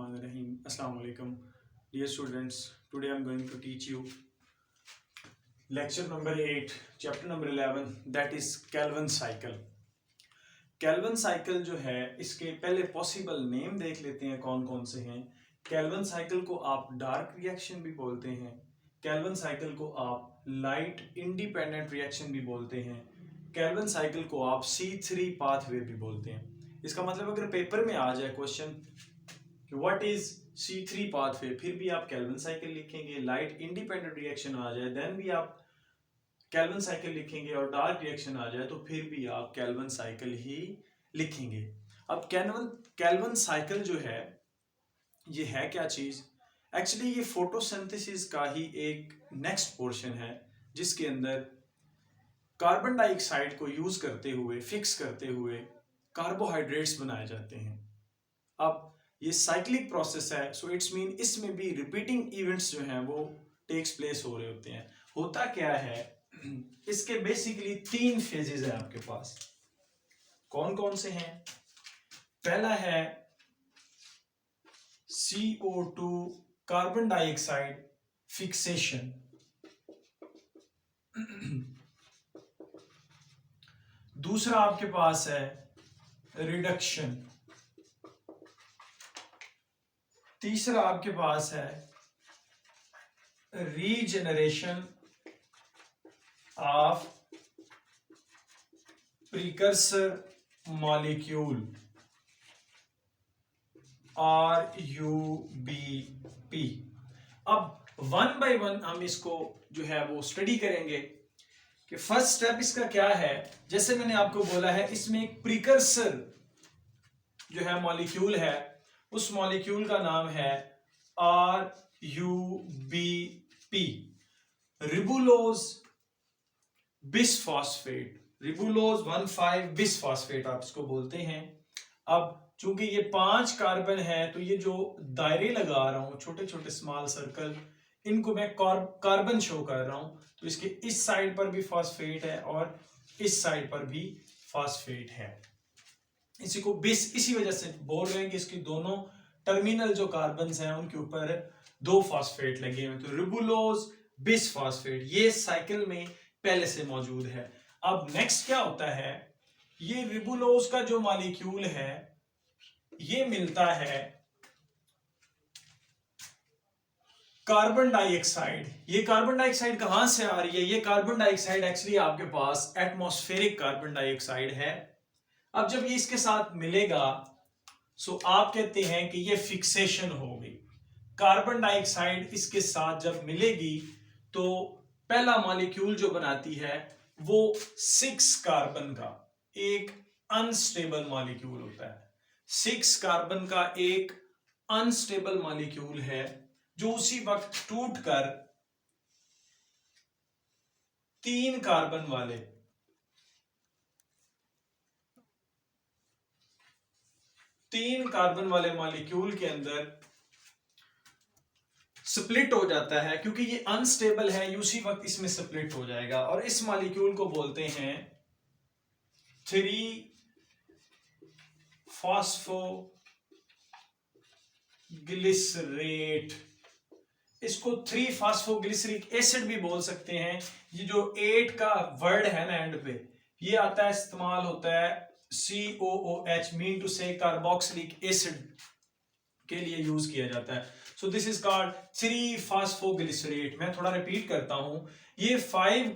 Bismillahirrahmanirrahim. Assalamu alaikum. Dear students, today I am going to teach you lecture number 8, chapter number 11, that is Kelvin cycle. Kelvin cycle जो है इसके पहले possible name देख लेते हैं कौन कौन से हैं. Kelvin cycle को आप डार्क रिएक्शन भी बोलते हैं. Kelvin cycle को आप लाइट इंडिपेंडेंट रिएक्शन भी बोलते हैं. Kelvin cycle को आप C3 पाथवे भी बोलते हैं. इसका मतलब अगर पेपर में आ जाए क्वेश्चन कि व्हाट इज C3 पाथवे, फिर भी आप केल्विन साइकिल लिखेंगे. लाइट इंडिपेंडेंट रिएक्शन आ जाए देन भी आप केल्विन साइकिल लिखेंगे, और डार्क रिएक्शन आ जाए तो फिर भी आप केल्विन साइकिल ही लिखेंगे. अब केल्विन साइकिल जो है ये है क्या चीज? एक्चुअली ये फोटोसिंथेसिस का ही एक नेक्स्ट पोर्शन है जिसके अंदर कार्बन डाइऑक्साइड को यूज करते हुए फिक्स करते हुए कार्बोहाइड्रेट्स बनाए जाते हैं. अब ये साइक्लिक प्रोसेस है, सो इट्स मीन इसमें भी रिपीटिंग इवेंट्स जो हैं वो टेक्स प्लेस हो रहे होते हैं. होता क्या है, इसके बेसिकली 3 फेजेस हैं आपके पास. कौन कौन से हैं? पहला है CO2 कार्बन डाइऑक्साइड फिक्सेशन. दूसरा आपके पास है रिडक्शन. तीसरा आपके पास है regeneration of precursor molecule RUBP. अब वन बाय वन हम इसको जो है वो स्टडी करेंगे कि फर्स्ट स्टेप इसका क्या है. जैसे मैंने आपको बोला है इसमें एक प्रीकर्सर जो है मॉलिक्यूल है, उस मॉलिक्यूल का नाम है RUBP, ribulose bisphosphate. Ribulose 1,5 bisphosphate आप इसको बोलते हैं. अब चूंकि ये 5 कार्बन है तो ये जो दायरे लगा रहा हूं छोटे छोटे स्मॉल सर्कल, इनको मैं कार्बन शो कर रहा हूं. तो इसके इस साइड पर भी फॉस्फेट है और इस साइड पर भी फॉस्फेट है. इसी को बिस इसी वजह से बोल रहे हैं कि इसकी दोनों टर्मिनल जो कार्बन्स हैं उनके ऊपर 2 फॉस्फेट लगे हुए. तो रिबुलोज बिस फॉस्फेट ये साइकिल में पहले से मौजूद है. अब नेक्स्ट क्या होता है, ये रिबुलोज का जो मॉलिक्यूल है ये मिलता है कार्बन डाइऑक्साइड. ये कार्बन डाइऑक्साइड कहां से आ रही है? ये कार्बन डाइऑक्साइड एक्चुअली आपके पास एटमॉस्फेरिक कार्बन डाइऑक्साइड है. अब जब ये इसके साथ मिलेगा सो आप कहते हैं कि ये फिक्सेशन हो गई. कार्बन डाइऑक्साइड इसके साथ जब मिलेगी तो पहला मॉलिक्यूल जो बनाती है वो 6 कार्बन का एक अनस्टेबल मॉलिक्यूल होता है. 6 कार्बन का एक अनस्टेबल मॉलिक्यूल है जो उसी वक्त टूटकर 3 कार्बन वाले मॉलिक्यूल के अंदर स्प्लिट हो जाता है. क्योंकि ये अनस्टेबल है, उसी वक्त इसमें स्प्लिट हो जाएगा और इस मॉलिक्यूल को बोलते हैं 3-फॉस्फोग्लिसरेट. इसको 3-फॉस्फोग्लिसरिक एसिड भी बोल सकते हैं. ये जो 8 का वर्ड है ना एंड पे, ये आता है, इस्तेमाल होता है COOH mean to say carboxylic acid के लिए यूज किया जाता है. सो दिस इज कॉल्ड 3-फॉस्फोग्लिसरेट. मैं थोड़ा रिपीट करता हूं. ये 5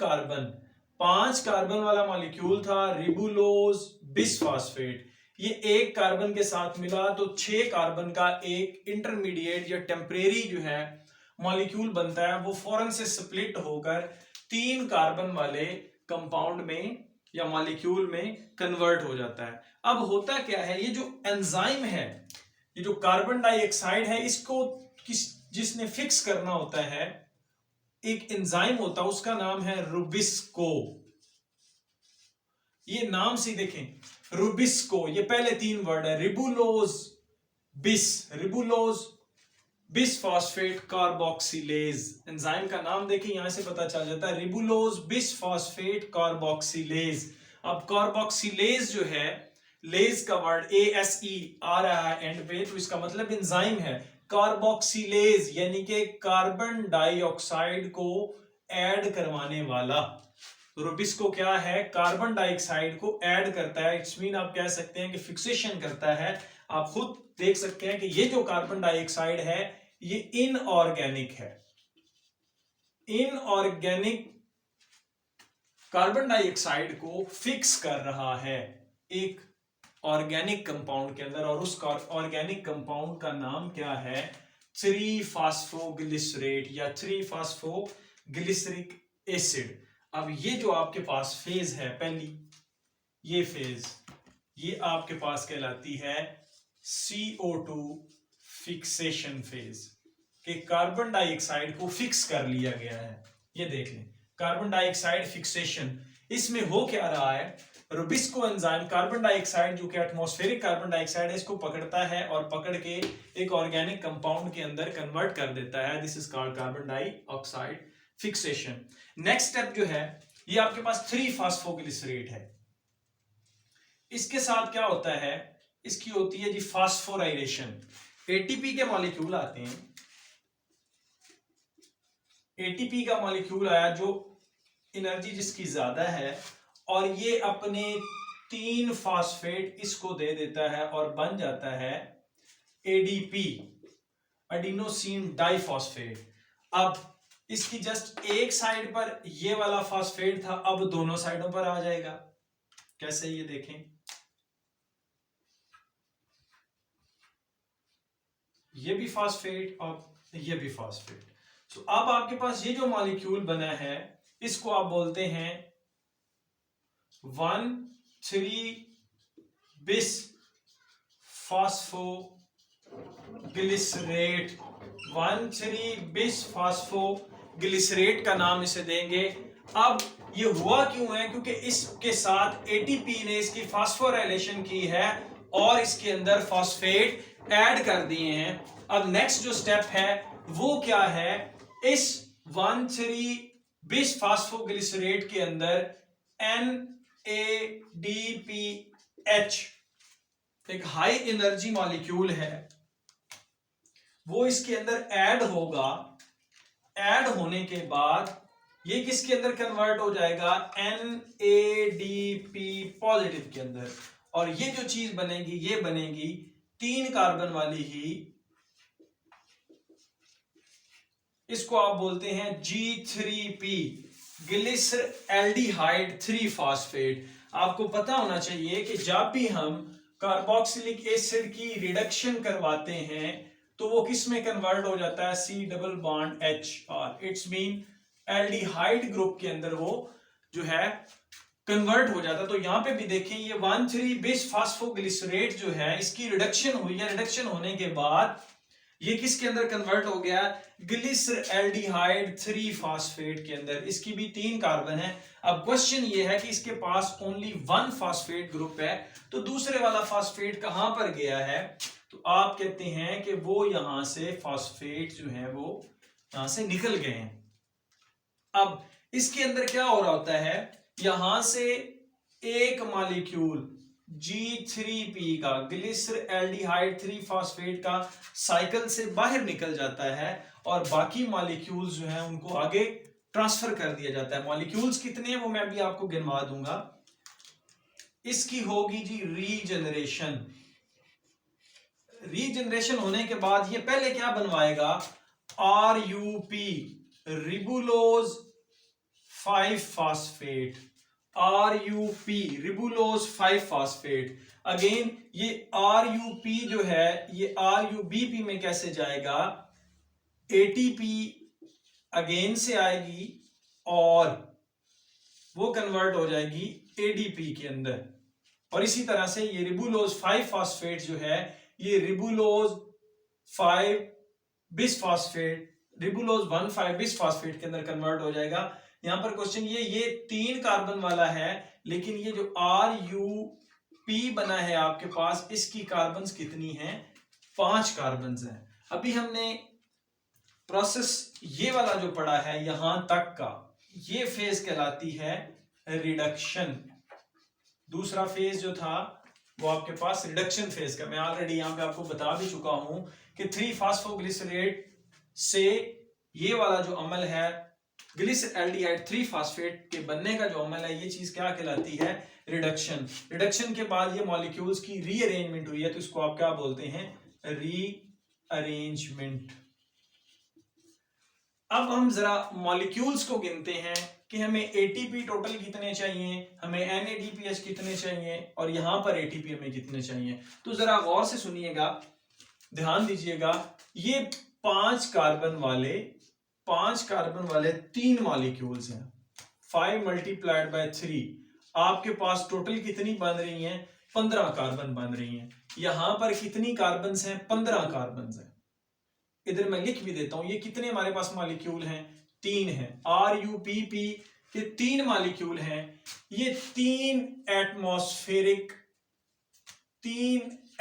कार्बन वाला मॉलिक्यूल था रिबुलोज बिसफॉस्फेट. ये 1 कार्बन के साथ मिला तो 6 कार्बन का एक इंटरमीडिएट या टेम्परेरी जो है मॉलिक्यूल बनता है. वो फौरन से स्प्लिट होकर 3 कार्बन वाले कंपाउंड में या मॉलिक्यूल में कन्वर्ट हो जाता है. अब होता क्या है, ये जो एंजाइम है, ये जो कार्बन डाइऑक्साइड है, इसको जिसने फिक्स करना होता है, एक एंजाइम होता है, उसका नाम है रुबिस्को. ये नाम से देखें, रुबिस्को. ये पहले 3 वर्ड है, रिबुलोज बिसफॉस्फेट कार्बोक्सिलेज. एंजाइम का नाम देखें, यहां से पता चल जाता है, रिबुलोज बिसफॉस्फेट कार्बोक्सिलेज. अब कार्बोक्सिलेज जो है लेज का वर्ड ASE आ रहा है एंड पे, तो इसका मतलब एंजाइम है। कार्बोक्सिलेज यानी कि कार्बन डाइऑक्साइड को ऐड करवाने वाला। रुबिस्को क्या है, कार्बन डाइऑक्साइड को ऐड करता है। इट्स मीन आप कह सकते हैं कि फिक्सेशन करता है। आप खुद देख सकते हैं कि ये जो कार्बन डाइऑक्साइड है ये इनऑर्गेनिक है। इनऑर्गेनिक कार्बन डाइऑक्साइड को फिक्स कर रहा है एक ऑर्गेनिक कंपाउंड के अंदर, और उस ऑर्गेनिक कंपाउंड का नाम क्या है, 3-फॉस्फोग्लिसरेट या 3-फॉस्फोग्लिसरिक एसिड। अब ये जो आपके पास फेज है पहली, ये फेज ये आपके पास कहलाती है CO2 फिक्सेशन फेज, कि कार्बन डाइऑक्साइड को फिक्स कर लिया गया है। ये देख लें, कार्बन डाइऑक्साइड फिक्सेशन। इसमें हो क्या रहा है, रुबिस्को एंजाइम कार्बन डाइऑक्साइड जो कि एटमॉस्फेरिक कार्बन डाइऑक्साइड है इसको पकड़ता है और पकड़ के एक ऑर्गेनिक कंपाउंड के अंदर कन्वर्ट कर देता है। This is called carbon dioxide fixation. Next step जो है, ये आपके पास 3-फॉस्फोग्लिसरेट है। इसके साथ क्या होता है, इसकी होती है जी फास्फोराइलेशन। ATP के मॉलिक्यूल आते हैं, ATP का मॉलिक्यूल आया जो एनर्जी जिसकी ज्यादा है, और ये अपने 3 फास्फेट इसको दे देता है और बन जाता है ADP, एडिनोसिन डाइफॉस्फेट। अब इसकी जस्ट एक साइड पर ये वाला फास्फेट था, अब दोनों साइडों पर आ जाएगा। कैसे, ये देखें, ये भी फास्फेट और ये भी फास्फेट। तो अब आपके पास ये जो मॉलिक्यूल बना है इसको आप बोलते हैं 1,3-बिस फॉस्फोग्लिसरेट। 1,3-बिस फॉस्फोग्लिसरेट का नाम इसे देंगे। अब ये हुआ क्यों है, क्योंकि इसके साथ ATP ने इसकी फास्फोराइलेशन की है और इसके अंदर फॉस्फेट ऐड कर दिए हैं। अब नेक्स्ट जो स्टेप है वो क्या है, इस 1,3-बिस फॉस्फोग्लिसरेट के अंदर NADPH एक हाई एनर्जी मॉलिक्यूल है, वो इसके अंदर ऐड होगा। ऐड होने के बाद ये किसके अंदर कन्वर्ट हो जाएगा, NADP पॉजिटिव के अंदर, और ये जो चीज बनेगी ये बनेगी 3 कार्बन वाली ही, इसको आप बोलते हैं G3P ग्लिसरैल्डिहाइड 3-फॉस्फेट। आपको पता होना चाहिए कि जब भी हम कार्बोक्सिलिक एसिड की रिडक्शन करवाते हैं तो वो किस में कन्वर्ट हो जाता है, C डबल बॉन्ड H, और इट्स मीन एल्डिहाइड ग्रुप के अंदर वो जो है कन्वर्ट हो जाता है। तो यहां पे भी देखें, ये 1,3-बिस फॉस्फोग्लिसरेट जो है इसकी रिडक्शन हुई है। रिडक्शन होने के बाद ये किसके अंदर कन्वर्ट हो गया, ग्लिसरैल्डिहाइड 3-फॉस्फेट के अंदर। इसकी भी 3 कार्बन है। अब क्वेश्चन ये है कि इसके पास ओनली 1 फॉस्फेट ग्रुप है, तो दूसरे वाला फॉस्फेट कहां पर गया है, तो आप कहते हैं कि वो यहां से फॉस्फेट जो है वो यहां से निकल गए हैं। अब इसके अंदर क्या हो रहा होता है, यहां से एक मॉलिक्यूल G3P का ग्लिसरैल्डिहाइड 3-फॉस्फेट का साइकिल से बाहर निकल जाता है और बाकी मॉलिक्यूल्स जो हैं उनको आगे ट्रांसफर कर दिया जाता है। मॉलिक्यूल्स कितने हैं वो मैं भी आपको गिनवा दूंगा। इसकी होगी जी रीजनरेशन। रीजनरेशन होने के बाद ये पहले क्या बनवाएगा, RUP रिबुलोज 5-फॉस्फेट, RUP रिबुलोज 5-फॉस्फेट। अगेन ये RUP जो है ये RUBP में कैसे जाएगा, ATP अगेन से आएगी और वो कन्वर्ट हो जाएगी ADP के अंदर, और इसी तरह से ये रिबुलोज 5-फॉस्फेट जो है ये रिबुलोज 5-बिस फॉस्फेट, रिबुलोज 1,5-बिस फॉस्फेट के अंदर कन्वर्ट हो जाएगा। यहां पर क्वेश्चन ये 3 कार्बन वाला है, लेकिन ये जो RUP बना है आपके पास, इसकी कार्बन्स कितनी हैं, 5 कार्बन्स हैं। अभी हमने प्रोसेस ये वाला जो पढ़ा है यहां तक का, ये फेज कहलाती है रिडक्शन। दूसरा फेज जो था वो आपके पास रिडक्शन फेज का, मैं ऑलरेडी यहाँ पे आपको बता भी चुका हूं कि 3-फॉस्फोग्लिसरेट से ये वाला जो अमल है ग्लिसरल्डिहाइड 3-फॉस्फेट के बनने का जो अमल है, ये चीज क्या कहलाती है? रिडक्शन। रिडक्शन के बाद ये मॉलिक्यूल्स की रीअरेंजमेंट हुई है, तो इसको आप क्या बोलते हैं? रीअरेंजमेंट। अब हम जरा मॉलिक्यूल्स को गिनते हैं कि हमें एटीपी टोटल कितने चाहिए, हमें एनएडीपीएच कितने चाहिए और यहां पर एटीपी हमें कितने चाहिए। तो जरा गौर से सुनिएगा, ध्यान दीजिएगा। ये 5 कार्बन वाले 3 मॉलिक्यूल्स हैं। 5 मल्टीप्लाइड बाय 3, आपके पास टोटल कितनी बन रही हैं? 15 कार्बन बन रही हैं। यहां पर कितनी कार्बन हैं? 15 कार्बन हैं। इधर मैं लिख भी देता हूं, ये कितने हमारे पास मॉलिक्यूल हैं? 3 हैं। RuPP के 3 मॉलिक्यूल हैं। ये 3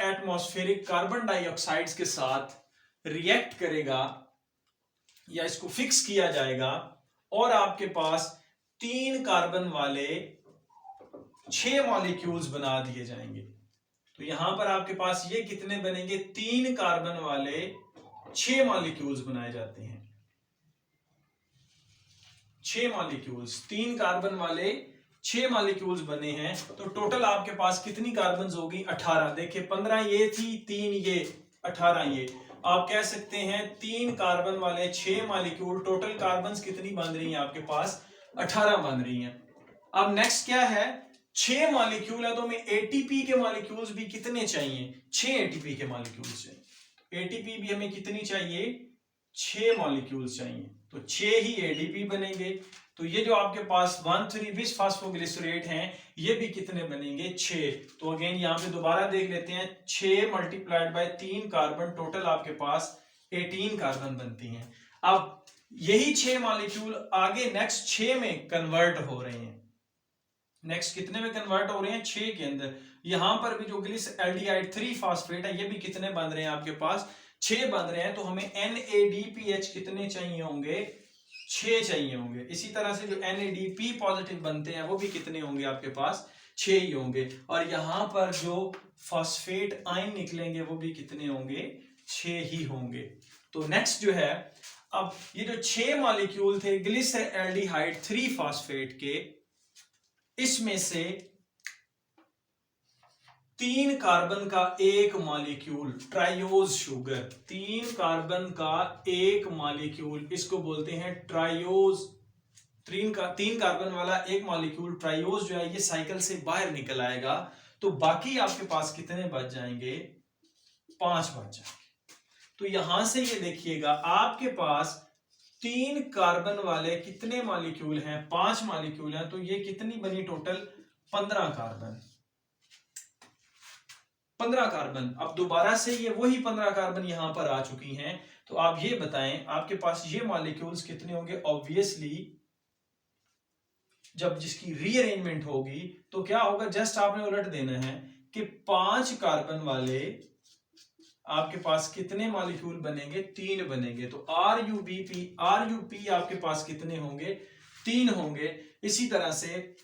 एटमॉस्फेरिक कार्बन डाइऑक्साइड्स के साथ रिएक्ट करेगा या इसको फिक्स किया जाएगा और आपके पास 3 कार्बन वाले 6 मॉलिक्यूल्स बना दिए जाएंगे। तो यहां पर आपके पास ये कितने बनेंगे? 3 कार्बन वाले 6 मॉलिक्यूल्स बनाए जाते हैं। 6 मॉलिक्यूल्स, 3 कार्बन वाले 6 मॉलिक्यूल्स बने हैं। तो टोटल आपके पास कितनी कार्बन होगी? 18। देखिए 15 ये थी, 3 ये, 18 ये। आप कह सकते हैं 3 कार्बन वाले 6 मॉलिक्यूल, टोटल कार्बन कितनी बन रही हैं आपके पास? 18 बन रही हैं। अब नेक्स्ट क्या है? 6 मॉलिक्यूल है तो हमें एटीपी के मॉलिक्यूल्स भी कितने चाहिए? 6 एटीपी के मॉलिक्यूल्स चाहिए। एटीपी भी हमें कितनी चाहिए? 6 मॉलिक्यूल्स चाहिए। तो 6 ही एटीपी बनेंगे। तो ये जो आपके पास 1,3-बिस-फॉस्फोग्लिसरेट हैं, ये भी कितने बनेंगे? 6। तो अगेन यहां पे दोबारा देख लेते हैं, 6 मल्टीप्लाइड बाय 3 कार्बन, टोटल आपके पास 18 कार्बन बनती हैं। अब यही 6 मॉलिक्यूल आगे नेक्स्ट 6 में कन्वर्ट हो रहे हैं। नेक्स्ट कितने में कन्वर्ट हो रहे हैं? 6 के अंदर। यहां पर भी जो ग्लिसरल्डिहाइड 3-फॉस्फेट है, ये भी कितने बन रहे हैं आपके पास? 6 बन रहे हैं। तो हमें NADPH कितने चाहिए होंगे? 6 चाहिए होंगे। इसी तरह से जो NADP पॉजिटिव बनते हैं वो भी कितने होंगे आपके पास? 6 ही होंगे। और यहां पर जो फॉस्फेट आयन निकलेंगे वो भी कितने होंगे? 6 ही होंगे। तो नेक्स्ट जो है, अब ये जो 6 मॉलिक्यूल थे ग्लिसरल्डिहाइड 3-फॉस्फेट के, इसमें से 3 कार्बन का एक मॉलिक्यूल ट्रायोज शुगर, 3 कार्बन का एक मॉलिक्यूल, इसको बोलते हैं ट्रायोज। 3 कार्बन वाला एक मॉलिक्यूल ट्रायोज जो है, ये साइकिल से बाहर निकल आएगा। तो बाकी आपके पास कितने बच जाएंगे? 5 बच जाएंगे। तो यहां से ये देखिएगा, आपके पास 3 कार्बन वाले कितने मॉलिक्यूल हैं? 5 मॉलिक्यूल हैं। तो ये कितनी बनी टोटल? 15 कार्बन। 15 कार्बन। अब दोबारा से ये वही 15 कार्बन यहां पर आ चुकी हैं। तो आप ये बताएं, आपके पास ये मॉलिक्यूल्स कितने होंगे? ऑब्वियसली जब जिसकी रीअरेंजमेंट होगी तो क्या होगा? जस्ट आपने उलट देना है कि 5 कार्बन वाले आपके पास कितने मॉलिक्यूल बनेंगे? 3 बनेंगे। तो RuP आपके पास कितने होंगे? 3 होंगे। इसी तरह से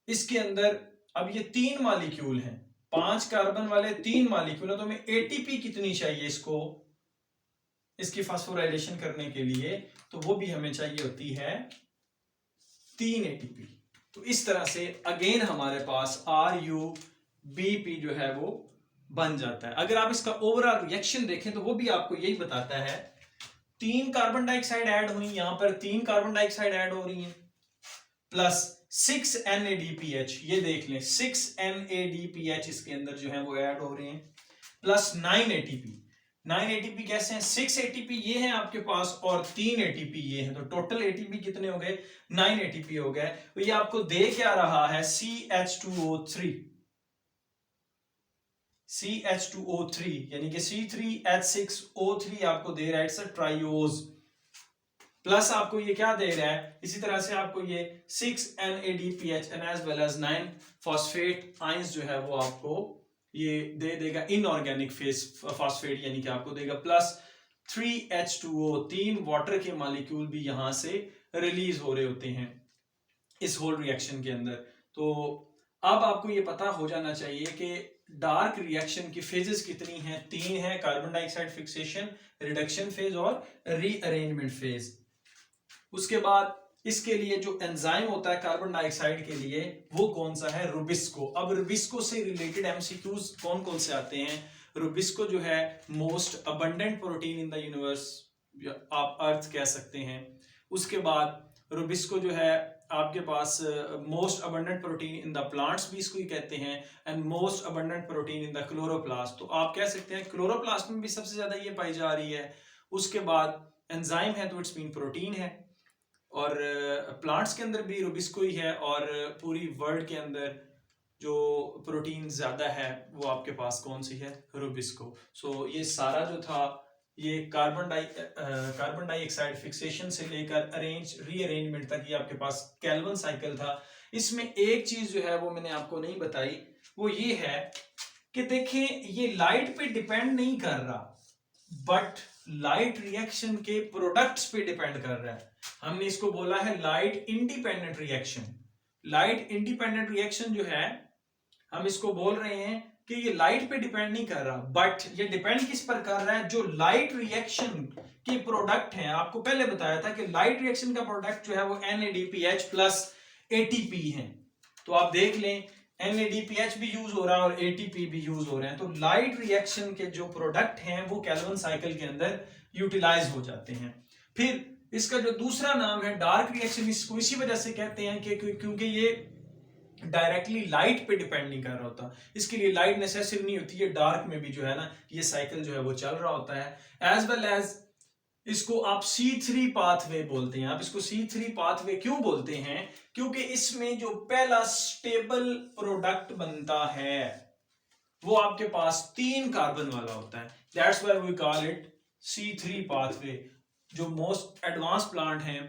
इसके अंदर अब ये 3 मॉलिक्यूल हैं, 5 कार्बन वाले 3 मॉलिक्यूल है। तो हमें एटीपी कितनी चाहिए इसको, इसकी फास्फोराइलेशन करने के लिए? तो वो भी हमें चाहिए होती है 3 एटीपी। तो इस तरह से अगेन हमारे पास RuBP जो है वो बन जाता है। अगर आप इसका ओवरऑल रिएक्शन देखें तो वो भी आपको यही बताता है। 3 कार्बन डाइऑक्साइड ऐड हुई, यहां पर 3 कार्बन डाइऑक्साइड ऐड हो रही हैं, प्लस 6 NADPH, ये देख लें 6 NADPH इसके अंदर जो है वो ऐड हो रहे हैं, प्लस 9 ATP। 9 ATP कैसे हैं? 6 ATP ये हैं आपके पास और 3 ATP ये हैं। तो टोटल ATP कितने हो गए? 9 ATP हो गए। तो ये आपको दे क्या रहा है? CH2O3, यानी कि C3H6O3 आपको दे रहा है, इट्स अ ट्रायोज। प्लस आपको ये क्या दे रहा है? इसी तरह से आपको ये 6 NADPH and as well as 9 phosphate ions जो है वो आपको ये दे देगा इनऑर्गेनिक फेस फॉस्फेट, यानी कि आपको देगा प्लस 3H2O। 3 वाटर के मॉलिक्यूल भी यहां से रिलीज हो रहे होते हैं इस होल रिएक्शन के अंदर। तो अब आपको ये पता हो जाना चाहिए कि डार्क रिएक्शन की फेजेस कितनी हैं, 3 है, carbon dioxide fixation, reduction phase और रीअरेंजमेंट फेज। उसके बाद इसके लिए जो एंजाइम होता है कार्बन डाइऑक्साइड के लिए वो कौन सा है, रुबिस्को। अब रुबिस्को से रिलेटेड एमसीक्यूज कौन कौन से आते हैं, रुबिस्को जो है most abundant protein in the universe, आप अर्थ कह सकते हैं। उसके बाद रुबिस्को जो है आपके पास most abundant protein in the plants भी इसको ही कहते हैं, and most abundant protein in the chloroplast, तो आप कह सकते हैं क्लोरोप्लास्ट में भी सबसे ज्यादा ये पाई जा रही है। उसके बाद एंजाइम है तो इट्स मीन प्रोटीन है, और प्लांट्स के अंदर भी रुबिस्को ही है, और पूरी वर्ल्ड के अंदर जो प्रोटीन ज्यादा है वो आपके पास कौन सी है, रुबिस्को। सो ये सारा जो था ये कार्बन डाइऑक्साइड फिक्सेशन से लेकर रीअरेंजमेंट तक ये आपके पास केल्विन साइकिल था। इसमें एक चीज जो है वो मैंने आपको नहीं बताई, वो ये है कि देखें ये लाइट पे डिपेंड नहीं कर रहा, बट लाइट रिएक्शन के प्रोडक्ट्स पे डिपेंड कर रहा है। हमने इसको बोला है light independent reaction. Light independent reaction जो है हम इसको बोल रहे हैं कि ये लाइट पे डिपेंड नहीं कर रहा, बट ये डिपेंड किस पर कर रहा है, जो लाइट रिएक्शन के प्रोडक्ट हैं। आपको पहले बताया था कि लाइट रिएक्शन का प्रोडक्ट जो है वो NADPH प्लस ATP है, तो आप देख लें NADPH भी यूज हो रहा है और ATP भी यूज हो रहे हैं, तो लाइट रिएक्शन के जो प्रोडक्ट हैं वो केल्विन साइकिल के अंदर यूटिलाइज हो जाते हैं। फिर इसका जो दूसरा नाम है डार्क रिएक्शन, इसको इसी वजह से कहते हैं कि क्योंकि ये डायरेक्टली लाइट पे डिपेंड नहीं कर रहा होता, इसके लिए लाइट नेसेसरी नहीं होती है। डार्क में भी जो है ना ये साइकिल जो है वो चल रहा होता है। एज वेल एज इसको आप C3 पाथवे बोलते हैं। आप इसको C3 पाथवे क्यों बोलते हैं, क्योंकि इसमें जो पहला स्टेबल प्रोडक्ट बनता है वो आपके पास 3 कार्बन वाला होता है, that's why we call it C3 pathway. जो मोस्ट एडवांस प्लांट हैं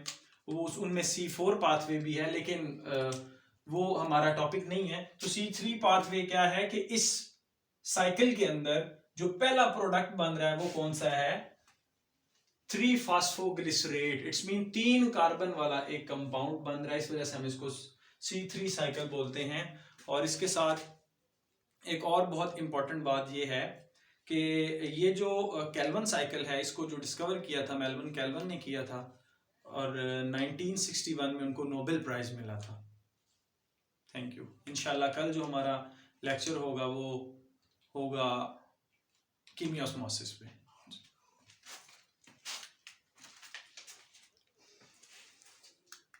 वो उनमें C4 पाथवे भी है, लेकिन वो हमारा टॉपिक नहीं है। तो C3 पाथवे क्या है कि इस साइकिल के अंदर जो पहला प्रोडक्ट बन रहा है वो कौन सा है, 3-फॉस्फोग्लिसरेट। इट्स मीन 3 कार्बन वाला एक कंपाउंड बन रहा है, इस वजह से हम इसको C3 साइकिल बोलते हैं। और इसके साथ एक और बहुत इंपॉर्टेंट बात ये है कि ये जो केल्विन साइकिल है इसको जो डिस्कवर किया था मेल्विन केल्विन ने किया था, और 1961 में उनको नोबेल प्राइज मिला था। Thank you. इंशाल्लाह कल जो हमारा लेक्चर होगा वो होगा कीमिया ऑस्मोसिस पे।